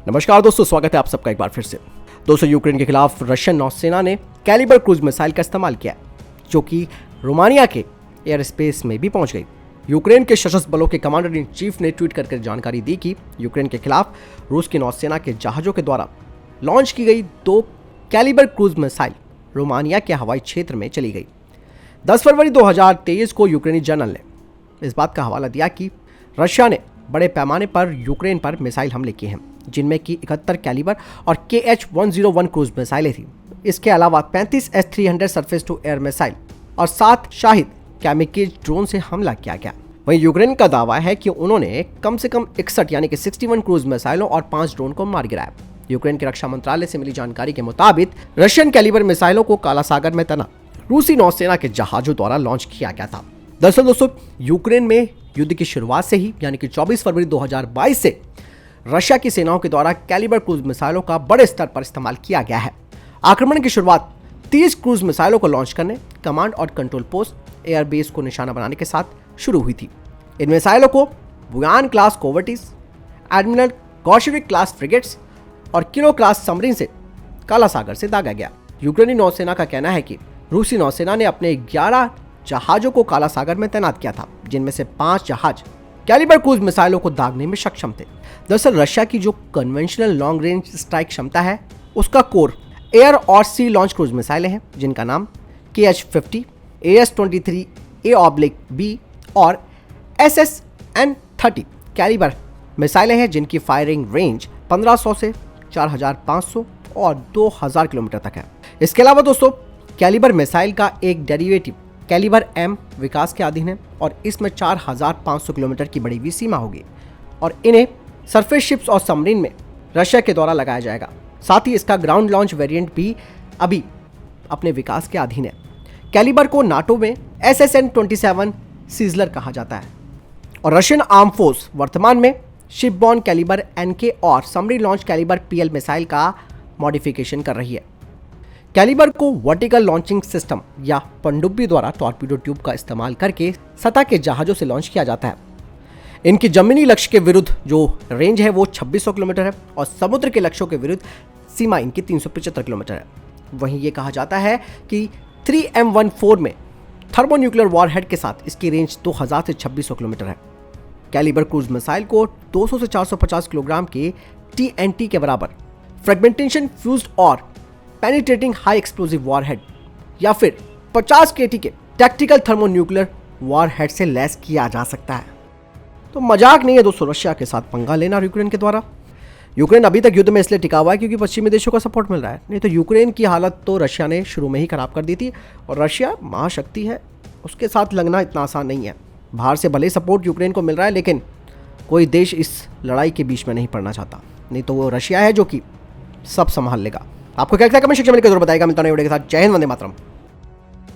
नमस्कार दोस्तों, स्वागत है आप सबका एक बार फिर से। दोस्तों, यूक्रेन के खिलाफ रशियन नौसेना ने कैलिबर क्रूज मिसाइल का इस्तेमाल किया, जो कि रोमानिया के एयर स्पेस में भी पहुंच गई। यूक्रेन के सशस्त्र बलों के कमांडर इन चीफ ने ट्वीट करके जानकारी दी कि यूक्रेन के खिलाफ रूस की नौसेना के जहाज़ों के द्वारा लॉन्च की गई 2 कैलिबर क्रूज मिसाइल रोमानिया के हवाई क्षेत्र में चली गई। 10 फरवरी 2023 को यूक्रेनी जनरल ने इस बात का हवाला दिया कि रशिया ने बड़े पैमाने पर यूक्रेन पर मिसाइल हमले किए हैं, जिनमें कि 71 कैलिबर और KH-101 क्रूज मिसाइलें थी। इसके अलावा 35 S-300 surface to air missile और 7 शाहिद कैमिकेज ड्रोन से हमला किया गया। वहीं यूक्रेन का दावा है कि उन्होंने कम से कम 61 यानी कि 61 क्रूज मिसाइलों और 5 ड्रोन को मार गिराया। यूक्रेन के रक्षा मंत्रालय से मिली जानकारी के मुताबिक रशियन कैलिबर मिसाइलों को काला सागर में तैनात रूसी नौसेना के जहाजों द्वारा लॉन्च किया गया था। दरअसल दोस्तों, यूक्रेन में युद्ध की शुरुआत से ही यानी कि 24 फरवरी 2022 से रशिया की सेनाओं के द्वारा कैलिबर क्रूज मिसाइलों का बड़े स्तर पर इस्तेमाल किया गया है। आक्रमण की शुरुआत 30 क्रूज मिसाइलों को लॉन्च करने, कमांड और कंट्रोल पोस्ट, एयरबेस को निशाना बनाने के साथ शुरू हुई थी। इन मिसाइलों को बुयान क्लास कोवर्टिस, एडमिरल गॉशविक क्लास फ्रिगेट्स और किलो क्लास सबमरीन से काला सागर से दागा गया। यूक्रेनी नौसेना का कहना है कि रूसी नौसेना ने अपने 11 जहाजों को काला सागर में तैनात किया था, जिनमें से 5 जहाज कैलिबर क्रूज मिसाइलों को दागने में सक्षम थे। दरअसल रशिया की जो कन्वेंशनल लॉन्ग रेंज स्ट्राइक क्षमता है, उसका कोर एयर और सी लॉन्च क्रूज मिसाइलें हैं, जिनका नाम KH-50, AS-23A/B और SSN-30 कैलिबर मिसाइलें हैं, जिनकी फायरिंग रेंज 1500 से 4500 और 2000 किलोमीटर तक है। इसके अलावा दोस्तों, कैलिबर मिसाइल का एक डेरिवेटिव कैलिबर M विकास के अधीन है और इसमें 4500 किलोमीटर की बढ़ी हुई सीमा होगी और इन्हें सरफेस शिप्स और सबमरीन में रशिया के द्वारा लगाया जाएगा। साथ ही इसका ग्राउंड लॉन्च वेरिएंट भी अभी अपने विकास के अधीन है। कैलिबर को नाटो में SSN-27 सीजलर कहा जाता है और रशियन आर्म फोर्स वर्तमान में शिपबॉर्न कैलिबर NK और submarine launch calibre PL missile का मॉडिफिकेशन कर रही है। कैलिबर को वर्टिकल लॉन्चिंग सिस्टम या पनडुब्बी द्वारा टॉर्पीडो ट्यूब का इस्तेमाल करके सतह के जहाजों से लॉन्च किया जाता है। इनकी जमीनी लक्ष्य के विरुद्ध जो रेंज है वो 2600 किलोमीटर है और समुद्र के लक्ष्यों के विरुद्ध सीमा इनकी 375 किलोमीटर है। वहीं ये कहा जाता है कि 3M14 में थर्मोन्यूक्लियर वॉरहेड के साथ इसकी रेंज 2000 से 2600 किलोमीटर है। कैलिबर क्रूज मिसाइल को 200 से 450 किलोग्राम के TNT के बराबर फ्रेगमेंटेशन फ्यूज्ड और पेनिट्रेटिंग हाई एक्सप्लोजिव वॉरहेड या फिर 50 KT के टैक्टिकल थर्मोन्यूक्लियर वॉरहेड से लैस किया जा सकता है। तो मजाक नहीं है दोस्तों रशिया के साथ पंगा लेना यूक्रेन के द्वारा। यूक्रेन अभी तक युद्ध में इसलिए टिका हुआ है क्योंकि पश्चिमी देशों का सपोर्ट मिल रहा है, नहीं तो यूक्रेन की हालत तो रशिया ने शुरू में ही खराब कर दी थी और रशिया महाशक्ति है, उसके साथ लगना इतना आसान नहीं है। बाहर से भले सपोर्ट यूक्रेन को मिल रहा है, लेकिन कोई देश इस लड़ाई के बीच में नहीं पड़ना चाहता, नहीं तो वो रशिया है जो कि सब संभाल लेगा। आपको क्या लगता है कमेंट सेक्शन में लिखकर जरूर बताइएगा। मिलता है नए वीडियो के साथ। जय हिंद, वंदे मातरम।